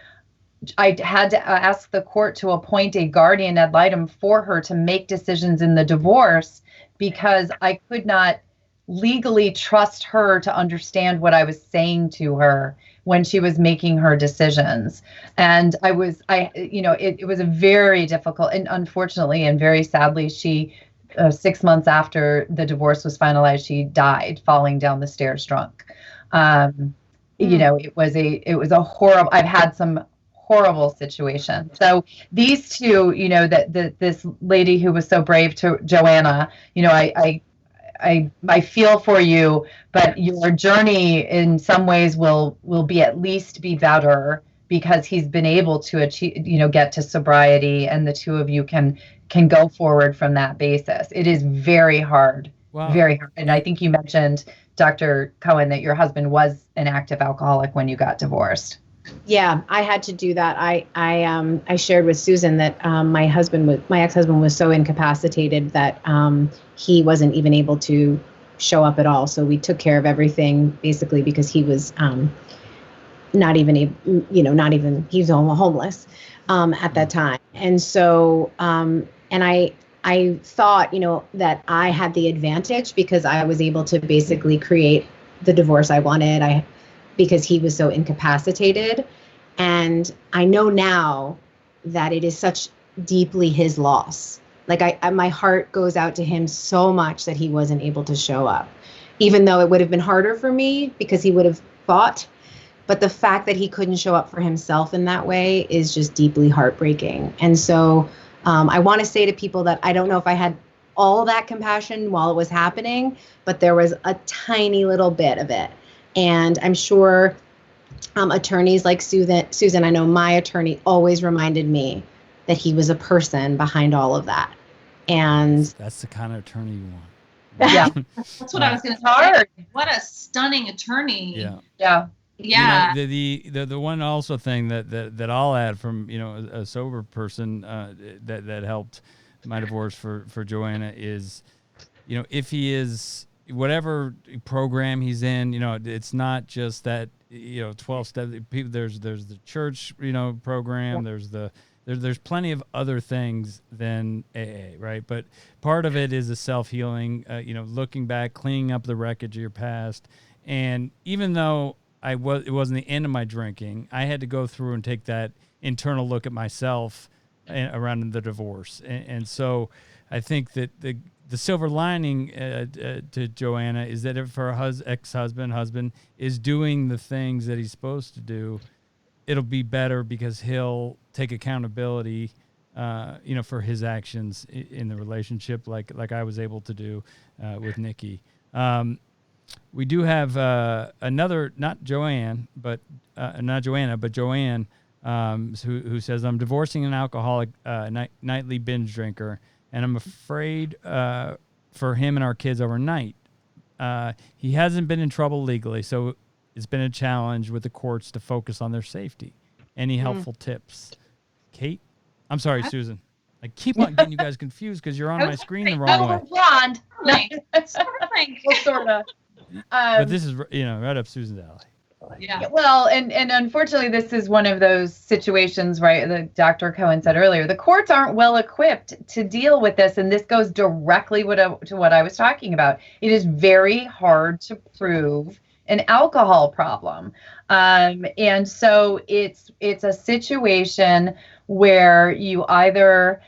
Speaker 3: I had to ask the court to appoint a guardian ad litem for her to make decisions in the divorce, because I could not legally trust her to understand what I was saying to her when she was making her decisions. And it was a very difficult, and unfortunately and very sadly, she 6 months after the divorce was finalized, she died falling down the stairs drunk. It was a horrible, I've had some horrible situation. So these two, this lady who was so brave, to Joanna, I feel for you, but your journey in some ways will be better because he's been able to achieve, get to sobriety, and the two of you can go forward from that basis. It is very hard. Wow. Very hard. And I think you mentioned, Dr. Cohen, that your husband was an active alcoholic when you got divorced.
Speaker 4: Yeah, I had to do that. I shared with Susan that my ex-husband was so incapacitated that he wasn't even able to show up at all. So we took care of everything basically because he was he was homeless at that time. And so and I thought, that I had the advantage because I was able to basically create the divorce I wanted. Because he was so incapacitated. And I know now that it is such deeply his loss. Like my heart goes out to him so much that he wasn't able to show up, even though it would have been harder for me because he would have fought. But the fact that he couldn't show up for himself in that way is just deeply heartbreaking. And so I want to say to people that I don't know if I had all that compassion while it was happening, but there was a tiny little bit of it. And I'm sure attorneys like Susan, I know my attorney always reminded me that he was a person behind all of that. And
Speaker 1: that's the kind of attorney you want.
Speaker 2: Yeah. That's what I was going to say. What a stunning attorney.
Speaker 1: Yeah.
Speaker 3: Yeah.
Speaker 2: Yeah.
Speaker 1: The one also thing that I'll add from, a sober person that helped my divorce for Joanna is, if he is, whatever program he's in, it's not just that, 12 steps. There's the church, program. There's plenty of other things than AA, right? But part of it is a self-healing, looking back, cleaning up the wreckage of your past. And even though it wasn't the end of my drinking, I had to go through and take that internal look at myself around the divorce. And so I think that the silver lining to Joanna is that if her husband is doing the things that he's supposed to do, it'll be better because he'll take accountability, for his actions in the relationship, like I was able to do with Nikki. We do have another, not Joanne, but not Joanna, but Joanne, who says, I'm divorcing an alcoholic nightly binge drinker, and I'm afraid for him and our kids overnight. He hasn't been in trouble legally, so it's been a challenge with the courts to focus on their safety. Any helpful tips? Kate? I'm sorry, Susan. I keep on getting you guys confused because you're on my screen the wrong way.
Speaker 3: Blonde.
Speaker 2: Sort of.
Speaker 1: But this is, right up Susan's alley.
Speaker 2: Yeah.
Speaker 3: Well, and unfortunately, this is one of those situations, right, that Dr. Cohen said earlier. The courts aren't well equipped to deal with this, and this goes directly to what I was talking about. It is very hard to prove an alcohol problem. And so it's a situation where you either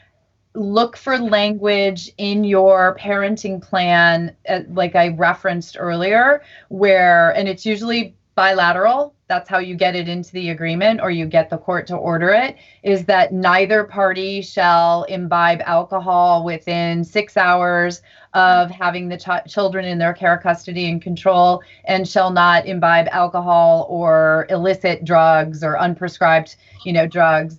Speaker 3: look for language in your parenting plan, like I referenced earlier, and it's usually bilateral. That's how you get it into the agreement, or you get the court to order it, is that neither party shall imbibe alcohol within 6 hours of having the children in their care, custody, and control, and shall not imbibe alcohol or illicit drugs or unprescribed, drugs.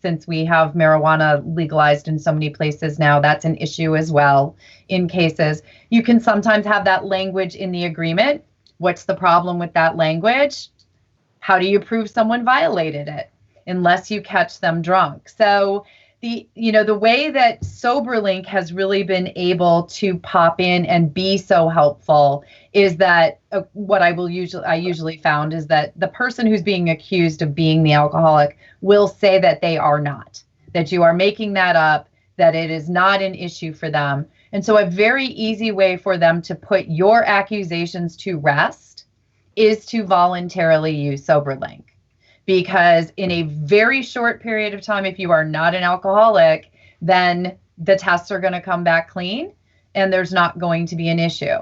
Speaker 3: Since we have marijuana legalized in so many places now, that's an issue as well. In cases, you can sometimes have that language in the agreement. What's the problem with that language? How do you prove someone violated it unless you catch them drunk? So the way that SoberLink has really been able to pop in and be so helpful is that what I usually found is that the person who's being accused of being the alcoholic will say that they are not, that you are making that up, that it is not an issue for them. And so a very easy way for them to put your accusations to rest is to voluntarily use SoberLink. Because in a very short period of time, if you are not an alcoholic, then the tests are going to come back clean and there's not going to be an issue.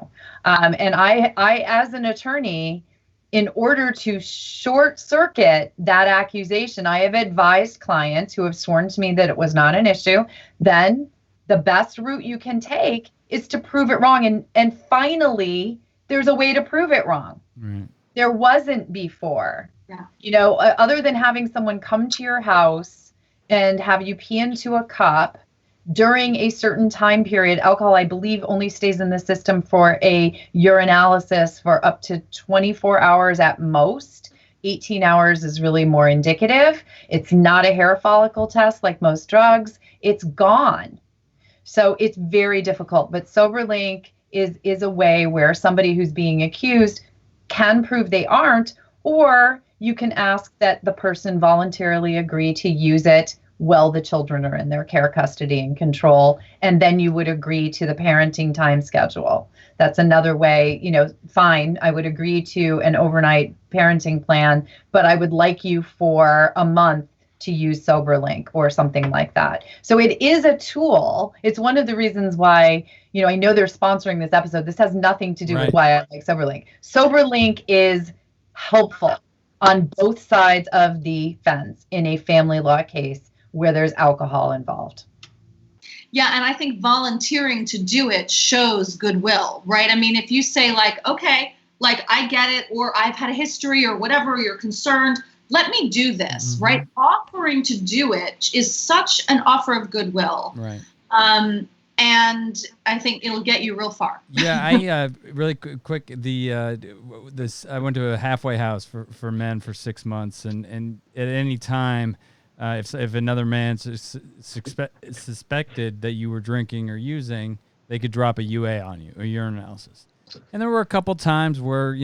Speaker 3: And I, as an attorney, in order to short circuit that accusation, I have advised clients who have sworn to me that it was not an issue, then the best route you can take is to prove it wrong. And finally, there's a way to prove it wrong.
Speaker 1: Right.
Speaker 3: There wasn't before.
Speaker 2: Yeah.
Speaker 3: Other than having someone come to your house and have you pee into a cup during a certain time period. Alcohol, I believe, only stays in the system for a urinalysis for up to 24 hours at most. 18 hours is really more indicative. It's not a hair follicle test like most drugs. It's gone. So it's very difficult. But SoberLink is a way where somebody who's being accused can prove they aren't, or you can ask that the person voluntarily agree to use it while the children are in their care, custody, and control. And then you would agree to the parenting time schedule. That's another way, fine, I would agree to an overnight parenting plan, but I would like you for a month to use SoberLink or something like that. So it is a tool. It's one of the reasons why, I know they're sponsoring this episode. This has nothing to do with why I like SoberLink. SoberLink is helpful on both sides of the fence in a family law case where there's alcohol involved.
Speaker 2: Yeah, and I think volunteering to do it shows goodwill, right? I mean, if you say okay, I get it, or I've had a history or whatever, you're concerned, let me do this, right? Offering to do it is such an offer of goodwill.
Speaker 1: Right.
Speaker 2: And I think it'll get you real far.
Speaker 1: Yeah, I really quick. I went to a halfway house for men for 6 months, and at any time, if another man suspected that you were drinking or using, they could drop a UA on you, a urinalysis. And there were a couple times where,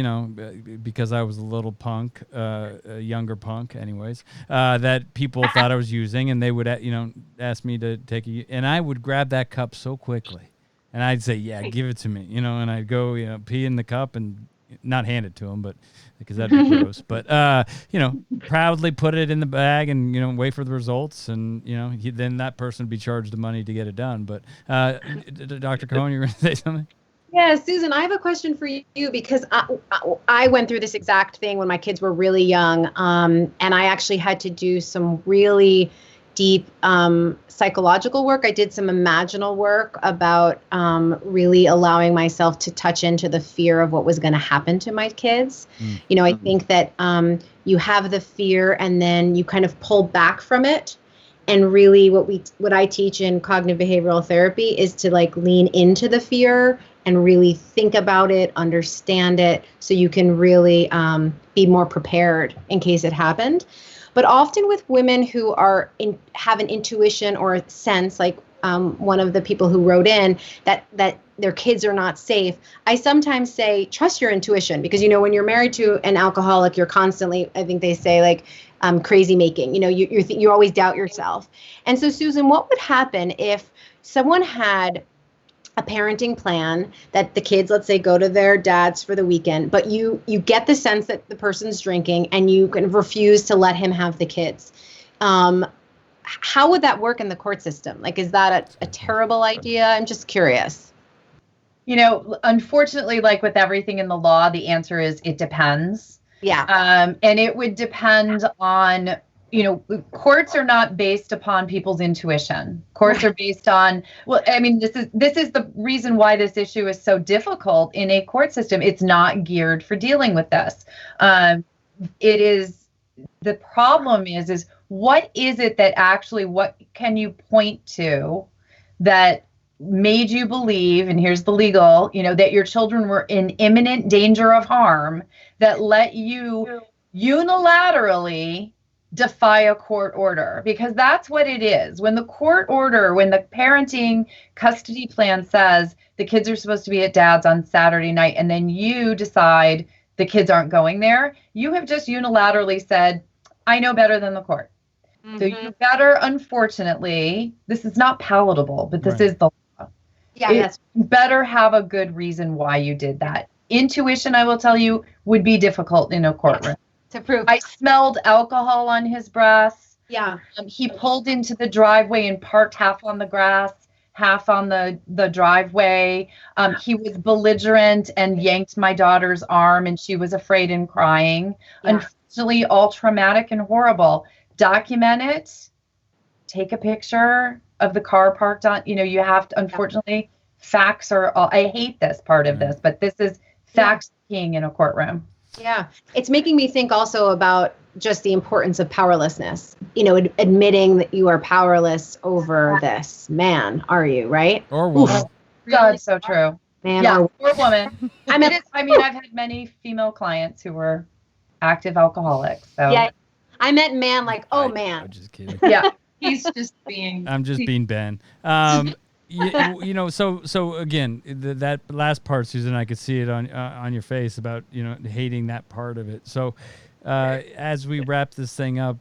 Speaker 1: because I was a little punk, a younger punk anyways, that people thought I was using, and they would, ask me to take and I would grab that cup so quickly. And I'd say, yeah, give it to me, and I'd go, pee in the cup and not hand it to him, but because that'd be gross. But proudly put it in the bag and wait for the results, and then that person would be charged the money to get it done. But Dr. Cohen, you're going to say something?
Speaker 4: Yeah, Susan, I have a question for you because I went through this exact thing when my kids were really young, and I actually had to do some really deep psychological work. I did some imaginal work about really allowing myself to touch into the fear of what was going to happen to my kids. I think that you have the fear and then you kind of pull back from it. And really what I teach in cognitive behavioral therapy is to like lean into the fear and really think about it, understand it, so you can really be more prepared in case it happened. But often with women who have an intuition or a sense, like one of the people who wrote in that their kids are not safe, I sometimes say, trust your intuition, because when you're married to an alcoholic, you're constantly, I think they say, like crazy making. You always doubt yourself. And so, Susan, what would happen if someone had a parenting plan that the kids, let's say, go to their dad's for the weekend, but you get the sense that the person's drinking and you can refuse to let him have the kids? How would that work in the court system? Like, is that a terrible idea? I'm just curious.
Speaker 3: Unfortunately, like with everything in the law, the answer is it depends.
Speaker 4: Yeah.
Speaker 3: And it would depend on, courts are not based upon people's intuition. Courts are based on, this is the reason why this issue is so difficult in a court system. It's not geared for dealing with this. The problem is what is it that actually, what can you point to that made you believe, and here's the legal, that your children were in imminent danger of harm that let you unilaterally defy a court order? Because that's what it is. When the court order, when the parenting custody plan says the kids are supposed to be at dad's on Saturday night, and then you decide the kids aren't going there, you have just unilaterally said, I know better than the court. Mm-hmm. So you better, unfortunately, this is not palatable, but this is the law.
Speaker 4: Yeah,
Speaker 3: you better have a good reason why you did that. Intuition, I will tell you, would be difficult in a courtroom.
Speaker 4: To prove.
Speaker 3: I smelled alcohol on his breath.
Speaker 4: Yeah.
Speaker 3: He pulled into the driveway and parked half on the grass, half on the driveway. He was belligerent and yanked my daughter's arm, and she was afraid and crying. Yeah. Unfortunately, all traumatic and horrible. Document it. Take a picture of the car parked on. You have to, unfortunately, facts are all, I hate this part of this, but this is facts king in a courtroom.
Speaker 4: Yeah. It's making me think also about just the importance of powerlessness, admitting that you are powerless over this. Man, are you, right?
Speaker 1: Or woman.
Speaker 3: Oof. God, so true.
Speaker 4: Man,
Speaker 3: or woman. I've had many female clients who were active alcoholics. So
Speaker 4: yeah, I meant man, like, oh man.
Speaker 1: I'm just kidding.
Speaker 3: Yeah.
Speaker 1: I'm just being Ben. So again, that last part, Susan, I could see it on your face about hating that part of it. So as we wrap this thing up,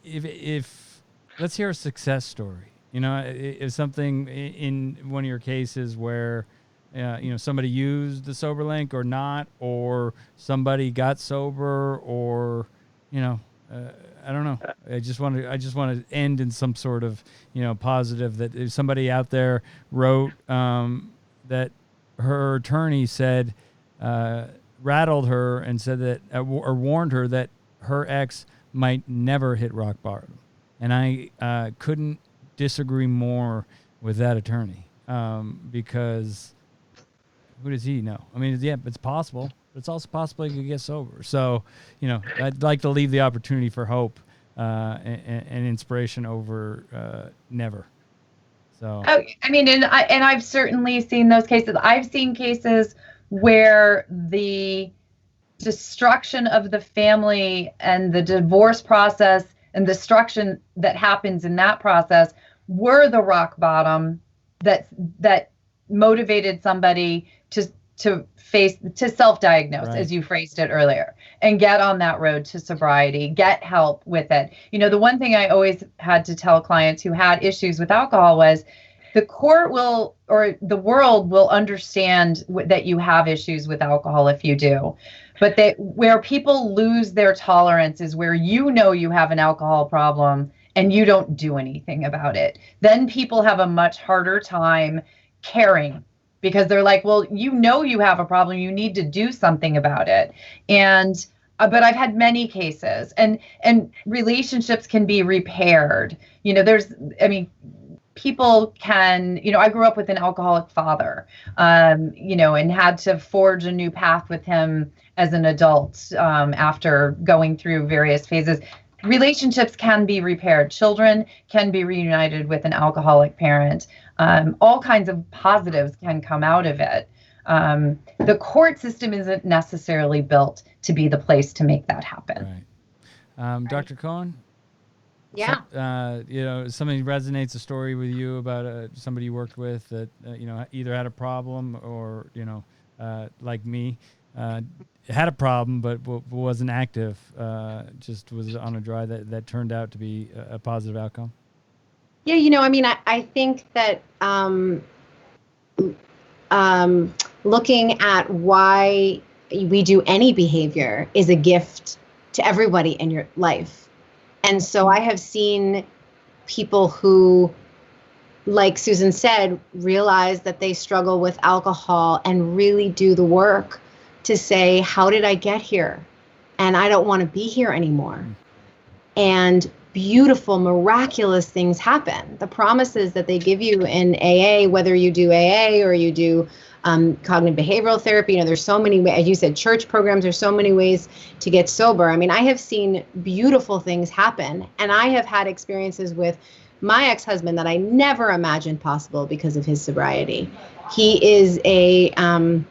Speaker 1: if let's hear a success story. If something in one of your cases where somebody used the sober link or not, or somebody got sober, or I don't know. I just want to end in some sort of positive, that if somebody out there wrote that her attorney said rattled her and said that or warned her that her ex might never hit rock bottom, and I couldn't disagree more with that attorney, because who does he know? I mean, yeah, it's possible. But it's also possible you could get sober. So, I'd like to leave the opportunity for hope and inspiration over never. So.
Speaker 3: And I've certainly seen those cases. I've seen cases where the destruction of the family and the divorce process and destruction that happens in that process were the rock bottom that motivated somebody to self-diagnose, right, as you phrased it earlier, and get on that road to sobriety, get help with it. The one thing I always had to tell clients who had issues with alcohol was, the court will, or the world will understand that you have issues with alcohol if you do. But where people lose their tolerance is where you know you have an alcohol problem and you don't do anything about it. Then people have a much harder time caring, because they're like, well, you know you have a problem, you need to do something about it. And but I've had many cases, and relationships can be repaired. People can, I grew up with an alcoholic father, and had to forge a new path with him as an adult after going through various phases. Relationships can be repaired. Children can be reunited with an alcoholic parent. All kinds of positives can come out of it. The court system isn't necessarily built to be the place to make that happen.
Speaker 1: Right. Dr. Cohen?
Speaker 4: Yeah.
Speaker 1: Somebody resonates a story with you about somebody you worked with that, either had a problem or, like me, had a problem but wasn't active, just was on a dry that turned out to be a positive outcome?
Speaker 4: Yeah, I think that looking at why we do any behavior is a gift to everybody in your life. And so I have seen people who, like Susan said, realize that they struggle with alcohol and really do the work to say, how did I get here? And I don't want to be here anymore. And beautiful, miraculous things happen. The promises that they give you in AA, whether you do AA or you do cognitive behavioral therapy, there's so many ways, as you said, church programs, there's so many ways to get sober. I have seen beautiful things happen, and I have had experiences with my ex-husband that I never imagined possible because of his sobriety. He is I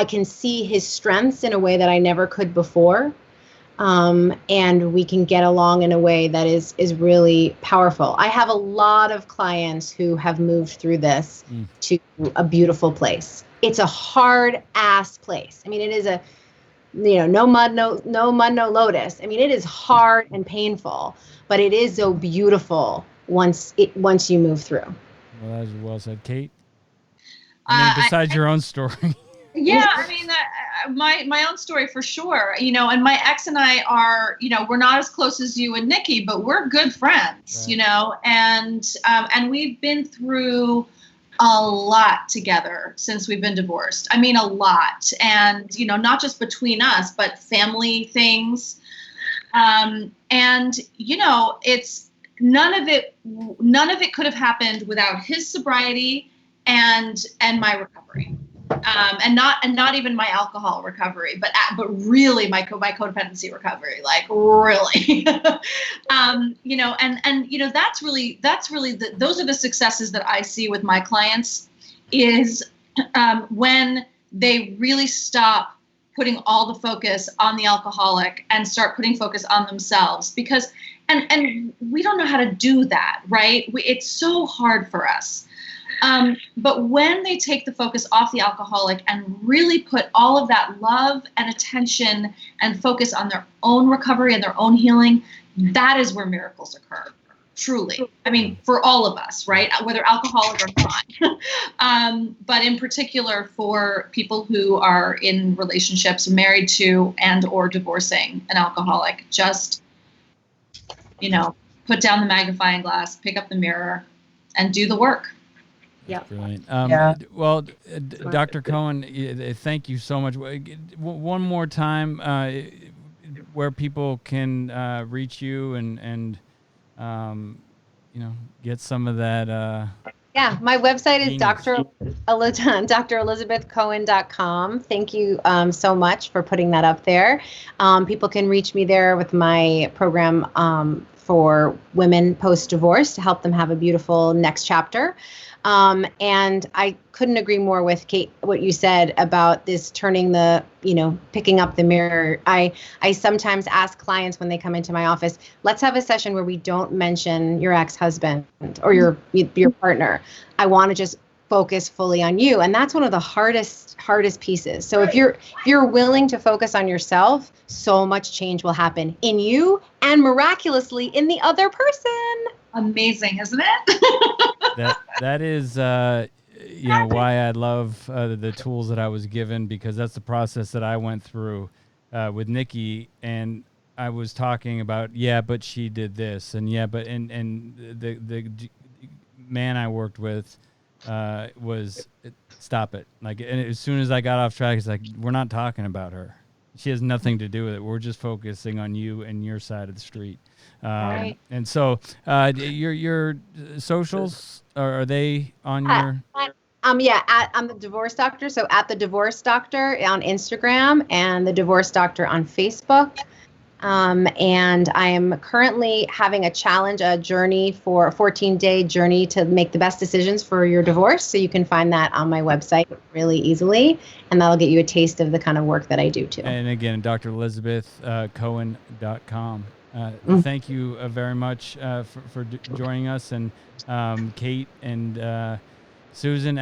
Speaker 4: can see his strengths in a way that I never could before. And we can get along in a way that is really powerful. I have a lot of clients who have moved through this to a beautiful place. It's a hard ass place. It is a, no mud, no lotus. It is hard and painful, but it is so beautiful once you move through.
Speaker 1: Well, that was well said, Kate. Besides your own story.
Speaker 2: Yeah, my own story for sure, and my ex and I are, we're not as close as you and Nikki, but we're good friends, right. And we've been through a lot together since we've been divorced. A lot. And, not just between us, but family things. It's none of it could have happened without his sobriety and my recovery. And not even my alcohol recovery, but really my codependency recovery, like really, that's really those are the successes that I see with my clients is when they really stop putting all the focus on the alcoholic and start putting focus on themselves, because and we don't know how to do that, right? It's so hard for us. But when they take the focus off the alcoholic and really put all of that love and attention and focus on their own recovery and their own healing, that is where miracles occur, truly. For all of us, right? Whether alcoholic or not. But in particular for people who are in relationships, married to and or divorcing an alcoholic, just, put down the magnifying glass, pick up the mirror, and do the work.
Speaker 4: Yeah.
Speaker 1: Brilliant. Well, Dr. Cohen, thank you so much. One more time, where people can reach you and get some of that.
Speaker 4: Yeah, my website is drelizabethcohen.com. Thank you so much for putting that up there. People can reach me there with my program for women post-divorce to help them have a beautiful next chapter. And I couldn't agree more with Kate, what you said about this picking up the mirror. I sometimes ask clients when they come into my office, let's have a session where we don't mention your ex-husband or your partner. I want to just focus fully on you. And that's one of the hardest pieces. So if you're willing to focus on yourself, so much change will happen in you and miraculously in the other person.
Speaker 2: amazing, isn't it?
Speaker 1: That is, why I love the tools that I was given, because that's the process that I went through with Nikki. And I was talking about, but she did this, and the man I worked with was stop it. Like, and as soon as I got off track, it's like, we're not talking about her. She has nothing to do with it. We're just focusing on you and your side of the street.
Speaker 3: Right.
Speaker 1: And so, your socials, are they on your?
Speaker 4: I'm the divorce doctor. So at the divorce doctor on Instagram and the divorce doctor on Facebook. And I am currently having a challenge, a journey for a 14-day journey to make the best decisions for your divorce. So you can find that on my website really easily, and that'll get you a taste of the kind of work that I do too.
Speaker 1: And again, Dr. Elizabeth Cohen.com. Thank you very much for joining us, and Kate and Susan.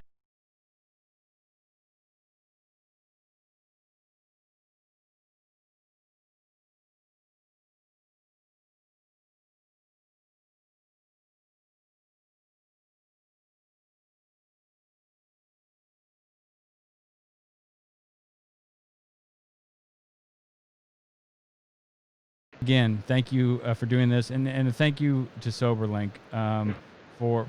Speaker 1: Again, thank you for doing this, and thank you to SoberLink for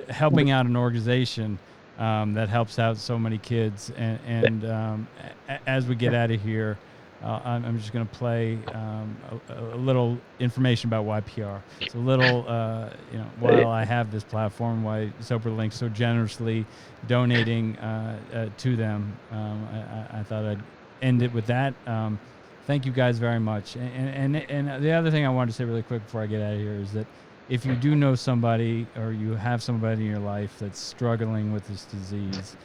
Speaker 1: helping out an organization that helps out so many kids. And as we get out of here, I'm just going to play a little information about YPR. It's a little, while I have this platform, why SoberLink so generously donating to them. I thought I'd end it with that. Thank you guys very much. And the other thing I wanted to say really quick before I get out of here is that if you do know somebody, or you have somebody in your life that's struggling with this disease,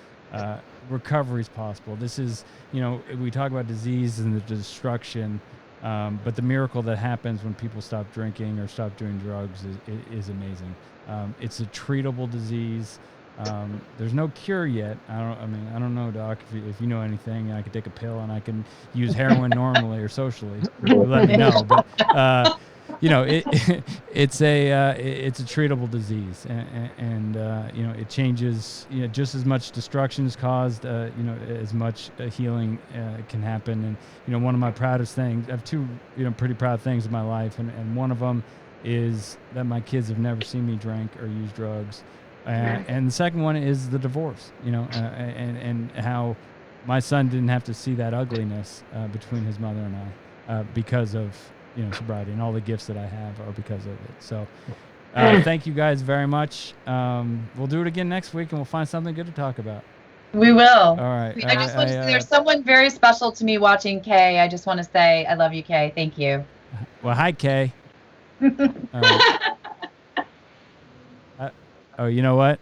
Speaker 1: recovery is possible. This is, we talk about disease and the destruction, but the miracle that happens when people stop drinking or stop doing drugs is amazing. It's a treatable disease. There's no cure yet. I don't know, Doc, if you know anything. I could take a pill and I can use heroin normally or socially. Let me know. But it's a treatable disease, and it changes. Just as much destruction is caused, as much healing can happen. And one of my proudest things, I have two pretty proud things in my life, and one of them is that my kids have never seen me drink or use drugs. And the second one is the divorce, and how my son didn't have to see that ugliness between his mother and I because of sobriety, and all the gifts that I have are because of it. So thank you guys very much. We'll do it again next week, and we'll find something good to talk about.
Speaker 3: We will.
Speaker 1: All right.
Speaker 3: I just want to say there's someone very special to me watching Kay. I just want to say I love you, Kay. Thank you.
Speaker 1: Well, hi, Kay. All right. Oh, you know what?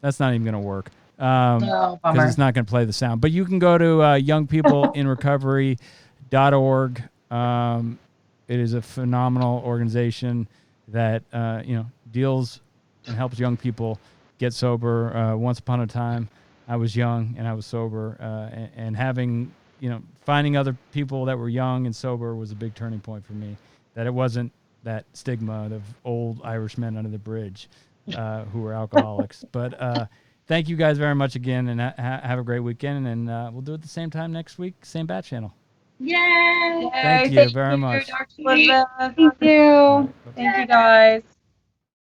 Speaker 1: That's not even going to work.
Speaker 3: No, bummer.
Speaker 1: Because it's not going to play the sound. But you can go to youngpeopleinrecovery.org. It is a phenomenal organization that deals and helps young people get sober. Once upon a time, I was young and I was sober, and having finding other people that were young and sober was a big turning point for me. That it wasn't that stigma of old Irish men under the bridge who were alcoholics. But thank you guys very much again, and have a great weekend. And we'll do it the same time next week, same bat channel.
Speaker 2: Yay!
Speaker 1: Thank you very much.
Speaker 3: Dr. Elizabeth. Thank you. Thank you, guys.